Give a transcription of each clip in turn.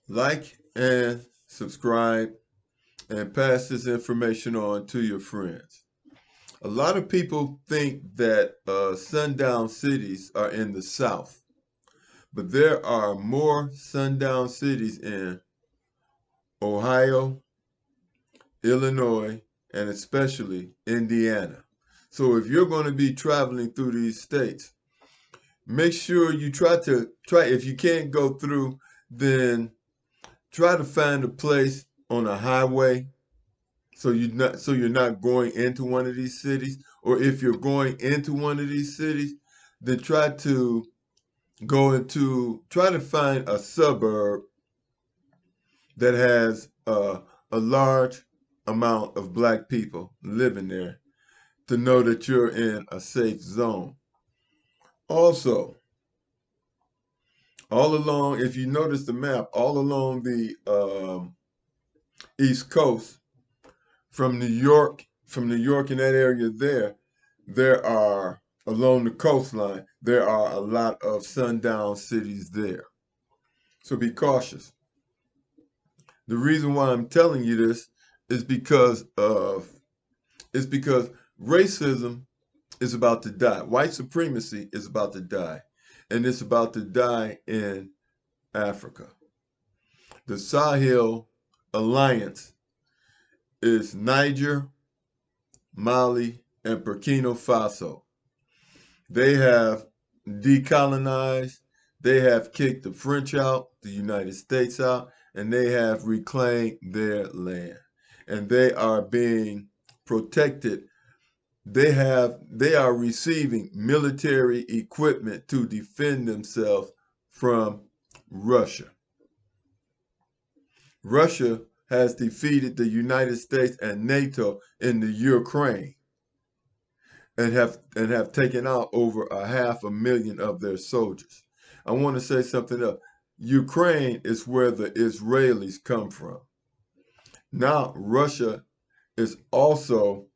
Like and subscribe and pass this information on to your friends. A lot of people think that sundown cities are in the South, but there are more sundown cities in Ohio, Illinois, and especially Indiana. So if you're going to be traveling through these states, make sure you try if you can't go through, then try to find a place on a highway so you're not going into one of these cities. Or if you're going into one of these cities, then try to find a suburb that has a large amount of black people living there to know that you're in a safe zone. Also, all along, if you notice the map, all along the East Coast, from New York in that area there are, along the coastline, there are a lot of sundown cities there. So be cautious. The reason why I'm telling you this is because racism is about to die. White supremacy is about to die. And it's about to die in Africa. The Sahel Alliance is Niger, Mali, and Burkina Faso. They have decolonized, they have kicked the French out, the United States out, and they have reclaimed their land. And they are being protected. They are receiving military equipment to defend themselves from Russia. Russia has defeated the United States and NATO in the Ukraine and have taken out over 500,000 of their soldiers. I want to say something else. Ukraine is where the Israelis come from. Now Russia is also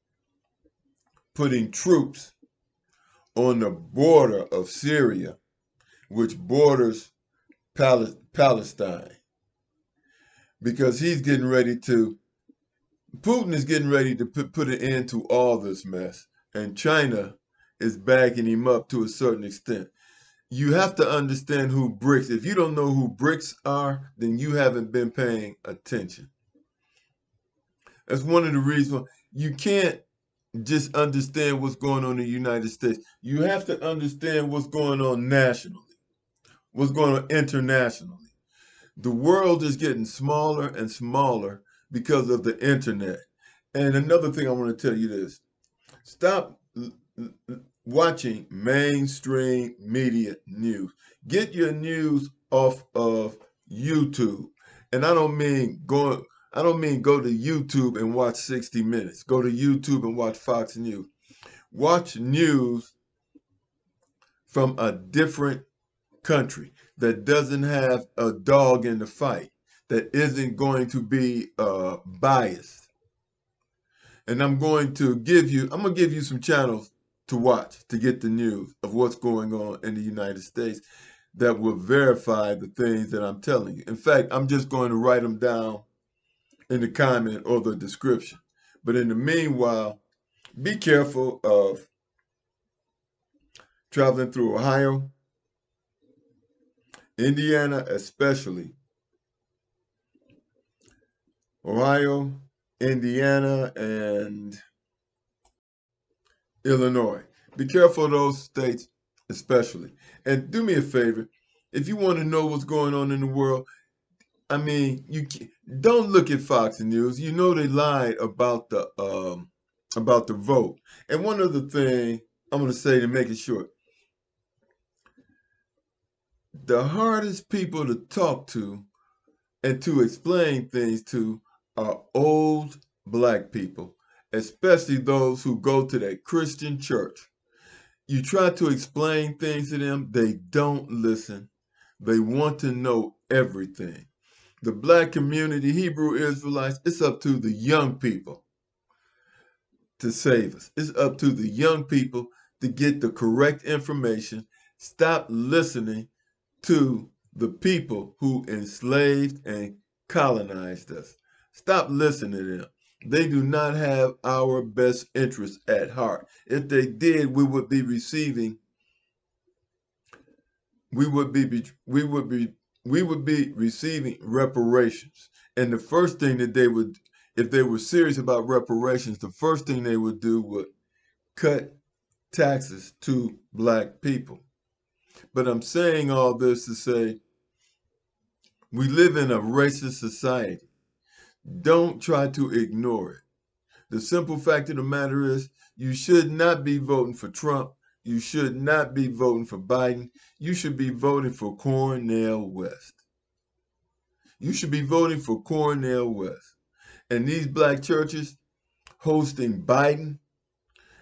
putting troops on the border of Syria, which borders Palestine, because Putin is getting ready to put an end to all this mess, and China is backing him up to a certain extent. You have to understand who BRICS. If you don't know who BRICS are, then you haven't been paying attention. That's one of the reasons you can't just understand what's going on in the United States. You have to understand what's going on nationally, what's going on internationally. The world is getting smaller and smaller because of the internet. And another thing I want to tell you this: stop watching mainstream media news. Get your news off of YouTube. And I don't mean go to YouTube and watch 60 Minutes. Go to YouTube and watch Fox News. Watch news from a different country that doesn't have a dog in the fight, that isn't going to be biased. And I'm going to give you some channels to watch to get the news of what's going on in the United States that will verify the things that I'm telling you. In fact, I'm just going to write them down in the comment or the description. But in the meanwhile, be careful of traveling through Ohio, Indiana especially. Ohio, Indiana, and Illinois. Be careful of those states especially. And do me a favor, if you want to know what's going on in the world, I mean, don't look at Fox News. You know they lied about the vote. And one other thing I'm going to say to make it short: the hardest people to talk to and to explain things to are old black people, especially those who go to that Christian church. You try to explain things to them, they don't listen. They want to know everything. The black community, Hebrew Israelites, it's up to the young people to save us. It's up to the young people to get the correct information. Stop listening to the people who enslaved and colonized us. Stop listening to them. They do not have our best interests at heart. If they did, we would be receiving reparations. And the first thing that they would, if they were serious about reparations, the first thing they would do would cut taxes to black people. But I'm saying all this to say we live in a racist society. Don't try to ignore it. The simple fact of the matter is you should not be voting for Trump. You should not be voting for Biden. You should be voting for Cornel West. You should be voting for Cornel West. And these black churches hosting Biden,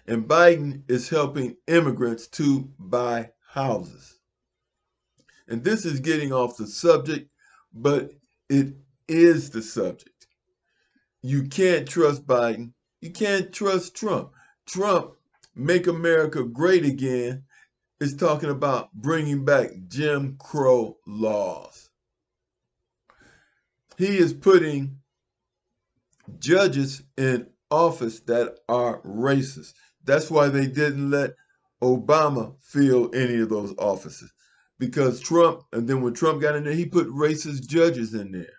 and Biden is helping immigrants to buy houses. And this is getting off the subject, but it is the subject. You can't trust Biden. You can't trust Trump. Trump, make America great again, is talking about bringing back Jim Crow laws. He is putting judges in office that are racist. That's why they didn't let Obama fill any of those offices. Because Trump, and then when Trump got in there, he put racist judges in there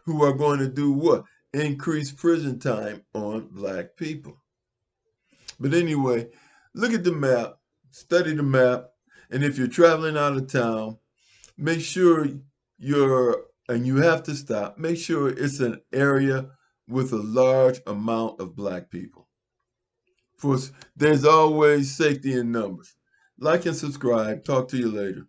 who are going to do what? Increase prison time on black people. But anyway, look at the map, study the map, and if you're traveling out of town, make sure and you have to stop, make sure it's an area with a large amount of black people. There's always safety in numbers. Like and subscribe. Talk to you later.